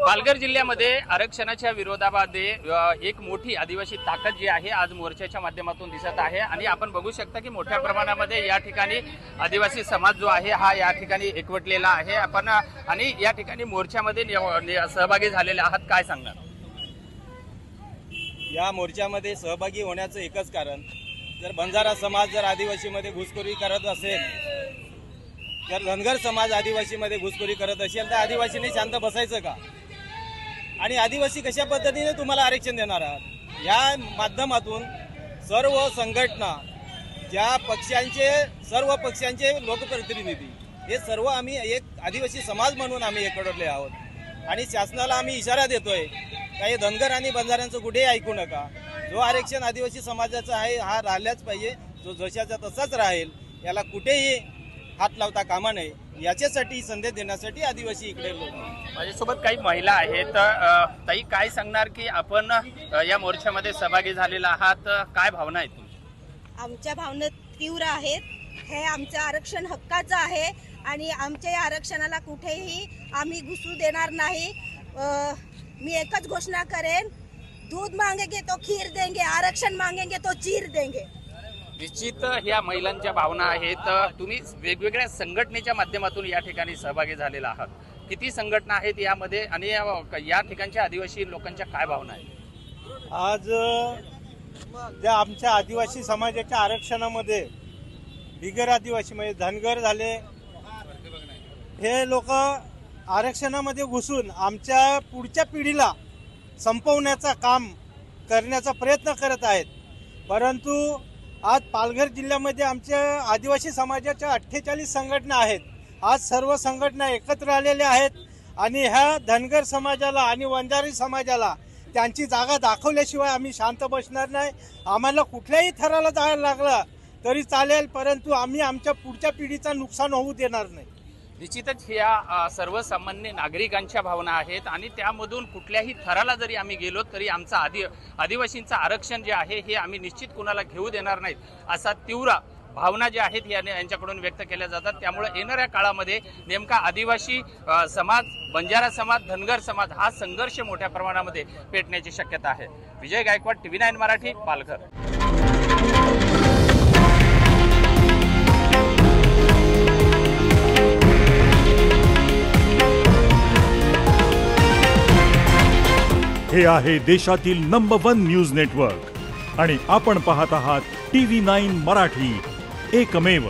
पालघर जिल्ह्यामध्ये आरक्षणाच्या विरोधामध्ये एक मोठी आदिवासी ताकद जी आहे आज मोर्चाच्या माध्यमातून दिसत आहे आणि आपण बघू शकता की मोठ्या प्रमाणामध्ये या ठिकाणी आदिवासी समाज जो आहे हा या ठिकाणी एकवटलेला आहे। आपण आणि या ठिकाणी मोर्चामध्ये सहभागी झालेले आहात, काय सांगणार? या मोर्चामध्ये सहभागी होण्याचं एकच कारण, जर बंजारा समाज जर आदिवासीमध्ये घुसखोरी करत असेल, जर धनगर समाज आदिवासीमध्ये घुसखोरी करत असेल तर आदिवासीने शांत बसायचं का? आणि आदिवासी कशा पद्धतीने तुम्हाला आरक्षण देणार आहात? या माध्यमातून सर्व संघटना, ज्या पक्षांचे, सर्व पक्षांचे लोकप्रतिनिधी हे सर्व आम्ही एक आदिवासी समाज म्हणून आम्ही एकवटले आहोत आणि शासनाला आम्ही इशारा देतोय काही धनगर आणि बंजाऱ्यांचं कुठेही ऐकू नका। जो आरक्षण आदिवासी समाजाचा आहे हा राहिलाच पाहिजे, जो जशाचा तसाच राहील, याला कुठेही हात लावता कामा नये, याच्यासाठी संदेश देण्यासाठी आदिवासी इकडे लोक। माझ्यासोबत काही महिला आहेत, ताई काय सांगणार की आपण या मोर्चामध्ये सहभागी झालेला आहात, काय भावना आहेत तुमच्या? आमच्या भावना तीव्र आहेत। हे आमचं आरक्षण हक्काचं आहे आणि आमच्या या आरक्षणाला कुठेही आम्ही घुसू देणार नाही। मी एकच घोषणा करेन, दूध मांगेंगे तो खीर देंगे, आरक्षण मांगेंगे तो चीर देंगे। निश्चित या महिलांच्या भावना आहेत। तुम्ही वेगवेगळ्या संघटनेच्या माध्यमातून या ठिकाणी सहभागी झालेला आहात, किती संघटना आहेत यामध्ये आणि या ठिकाणच्या आदिवासी लोकांच्या काय भावना आहेत? आज ज्या आमच्या आदिवासी समाजाच्या आरक्षणामध्ये बिगर आदिवासी म्हणजे धनगर झाले, हे लोक आरक्षणामध्ये घुसून आमच्या पुढच्या पिढीला संपवण्याचा काम करण्याचा प्रयत्न करत आहेत। परंतु आज पालघर जिल्ह्यामध्ये आमच्या आदिवासी समाजाच्या 48 संघटना आहेत। आज सर्व संघटना एकत्र आलेल्या आहेत आणि ह्या धनगर समाजाला आणि वंजारी समाजाला त्यांची जागा दाखवल्याशिवाय आम्ही शांत बसणार नाही। आम्हाला कुठल्याही थराला जायला लागलं तरी चालेल, परंतु आम्ही आमच्या पुढच्या पिढीचं नुकसान होऊ देणार नाही। निश्चितच या सर्वसामान्य नागरिकांच्या भावना आहेत आणि त्यामधून कुठल्याही थराला जरी आम्ही गेलो तरी आमचा आदिवासींचं आरक्षण जे आहे हे आम्ही निश्चित कुणाला घेऊ देणार नाहीत, असा तीव्र भावना ज्या आहेत यांच्याकडून व्यक्त केल्या जातात। त्यामुळे येणाऱ्या काळामध्ये नेमका आदिवासी समाज, बंजारा समाज, धनगर समाज हा संघर्ष मोठ्या प्रमाणामध्ये पेटण्याची शक्यता आहे। विजय गायकवाड, TV9 मराठी, पालघर। हे आहे देशातील नंबर 1 न्यूज नेटवर्क आणि आपण पाहत आहात TV9 मराठी, एकमेव।